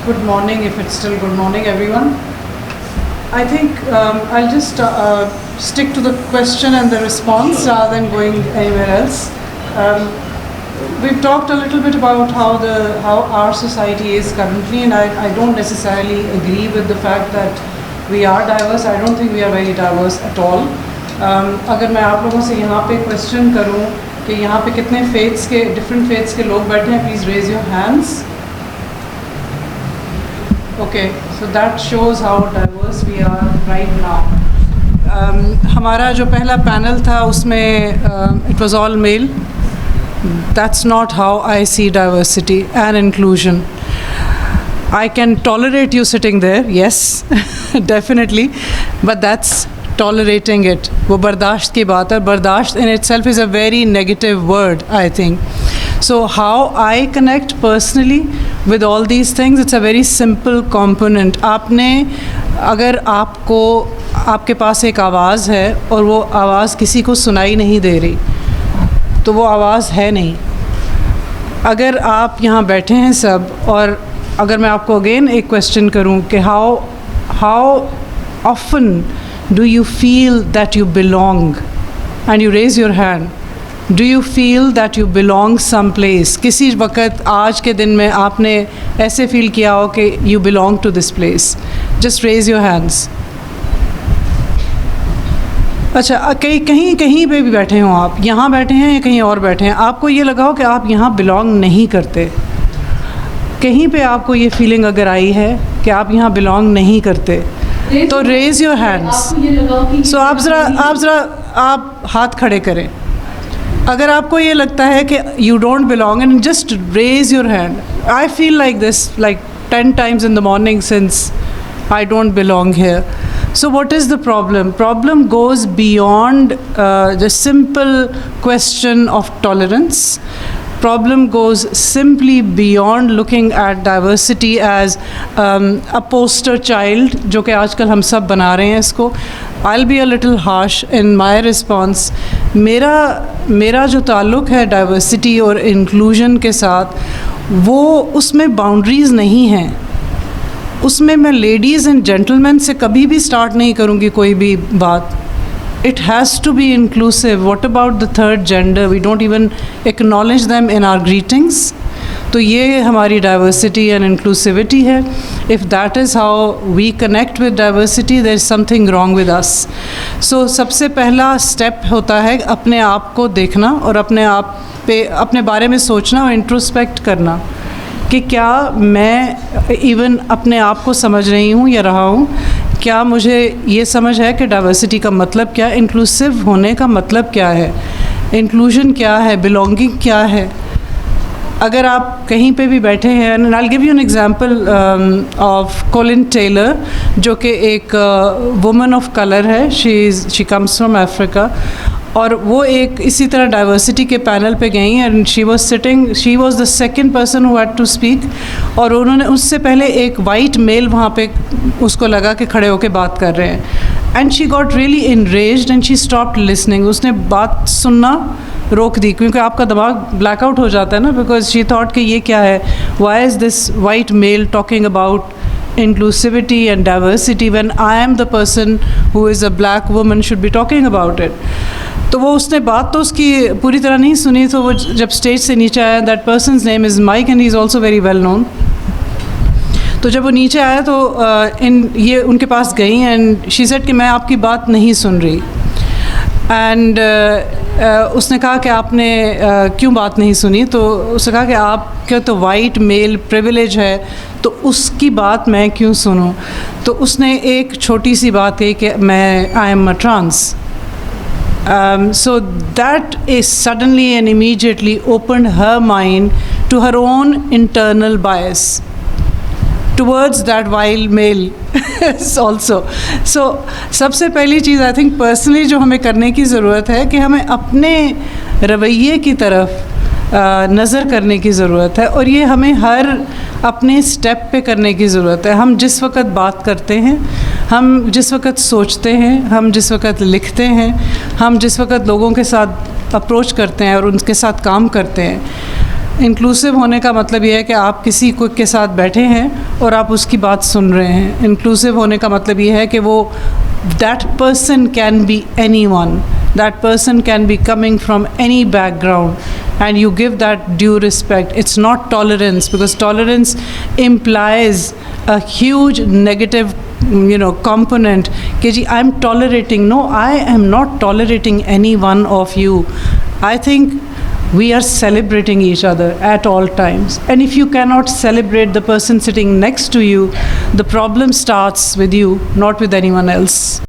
Good morning, if it's still good morning, everyone. I think I'll just stick to the question and the response rather than going anywhere else. We've talked a little bit about how our society is currently, and I don't necessarily agree with the fact that we are diverse. I don't think we are very diverse at all. अगर मैं आप लोगों से यहाँ पे question करूँ कि यहाँ पे कितने फेथ्स के डिफरेंट फेथ्स के लोग बैठे हैं, please raise your hands. Okay, so that shows how diverse we are right now. हमारा जो पहला पैनल था उसमें it was all male. That's not how I see diversity and inclusion. I can tolerate you sitting there, yes, definitely, but that's tolerating it. वो बर्दाश्त की बात है. बर्दाश्त in itself is a very negative word, I think. So how I connect personally with all these things, it's a very simple component. आपने अगर आपके पास एक आवाज़ है और वो आवाज़ किसी को सुनाई नहीं दे रही, तो वो आवाज़ है नहीं. अगर आप यहाँ बैठे हैं सब, और अगर मैं आपको अगेन एक क्वेश्चन करूँ कि how often do you feel that you belong, and you raise your hand. Do you feel that you belong someplace? किसी वक्त आज के दिन में आपने ऐसे फील किया हो कि you belong to this place? Just raise your hands. अच्छा, कहीं पे भी बैठे हो आप, यहाँ बैठे हैं या कहीं और बैठे हैं, आपको ये लगा हो कि आप यहाँ बिलोंग नहीं करते, कहीं पे आपको ये फीलिंग अगर आई है कि आप यहाँ बिलोंग नहीं करते, तो रेज़ योर हैंड्स. सो आप हाथ खड़े करें अगर आपको ये लगता है कि you don't belong, and just raise your hand. I feel like this like 10 times in the morning since I don't belong here. So what is the problem? Problem goes beyond the simple question of tolerance. Problem goes simply beyond looking at diversity as a poster child, जो कि आजकल हम सब बना रहे हैं इसको. I'll be a little harsh in my response. मेरा जो ताल्लुक़ है diversity और inclusion के साथ, वो उसमें boundaries नहीं हैं. उसमें मैं ladies and gentlemen से कभी भी start नहीं करूँगी कोई भी बात. It has to be inclusive. What about the third gender? We don't even acknowledge them in our greetings. तो ये हमारी diversity and inclusivity है. If that is how we connect with diversity, there is something wrong with us. So सबसे पहला step होता है अपने आप को देखना और अपने बारे में सोचना और introspect करना कि क्या मैं even अपने आप को समझ रही हूँ या रहा हूँ. क्या मुझे ये समझ है कि डाइवर्सिटी का मतलब क्या है, इंक्लूसिव होने का मतलब क्या है, इंक्लूजन क्या है, बिलोंगिंग क्या है. अगर आप कहीं पे भी बैठे हैं, and I will give you an example of Colin Taylor, जो कि एक वुमन ऑफ कलर है. शी कम्स फ्रॉम अफ्रीका, और वो एक इसी तरह डाइवर्सिटी के पैनल पे गई and she was the second person who had to speak. और उन्होंने उससे पहले एक वाइट मेल वहाँ पे उसको लगा कि खड़े होकर बात कर रहे हैं, and she got really enraged and she stopped listening. उसने बात सुनना रोक दी क्योंकि आपका दिमाग ब्लैकआउट हो जाता है ना, बिकॉज शी थॉट कि ये क्या है, why is this white male talking about inclusivity and diversity when I am the person who is a black woman should be talking about it. तो वो उसने बात तो उसकी पूरी तरह नहीं सुनी. तो वो जब स्टेज से नीचे आया, that person's name is Mike and he is also very well known. तो जब वो नीचे आया तो ये उनके पास गई एंड शी सेड कि मैं आपकी बात नहीं सुन रही. एंड उसने कहा कि आपने क्यों बात नहीं सुनी. तो उसने कहा कि आपके तो वाइट मेल प्रिविलेज है, तो उसकी बात मैं क्यों सुनूं. तो उसने एक छोटी सी बात कही कि I am a trans. So that is suddenly and immediately opened her mind to her own internal bias towards that wild male also. So सबसे पहली चीज़ आई थिंक पर्सनली जो हमें करने की ज़रूरत है कि हमें अपने रवैये की तरफ नज़र करने की ज़रूरत है, और ये हमें हर अपने स्टेप पे करने की ज़रूरत है. हम जिस वक्त बात करते हैं, हम जिस वक्त सोचते हैं, हम जिस वक्त लिखते हैं, हम जिस वक्त लोगों के साथ अप्रोच करते हैं और उनके साथ काम करते हैं, इंक्लूसिव होने का मतलब ये है कि आप किसी को के साथ बैठे हैं और आप उसकी बात सुन रहे हैं। इंक्लूसिव होने का मतलब ये है कि वो that person can be anyone, that person can be coming from any background, and you give that due respect. It's not tolerance, because tolerance implies a huge negative component कि जी I'm tolerating. No, I am not tolerating any one of you. I think we are celebrating each other at all times, and if you cannot celebrate the person sitting next to you, the problem starts with you, not with anyone else.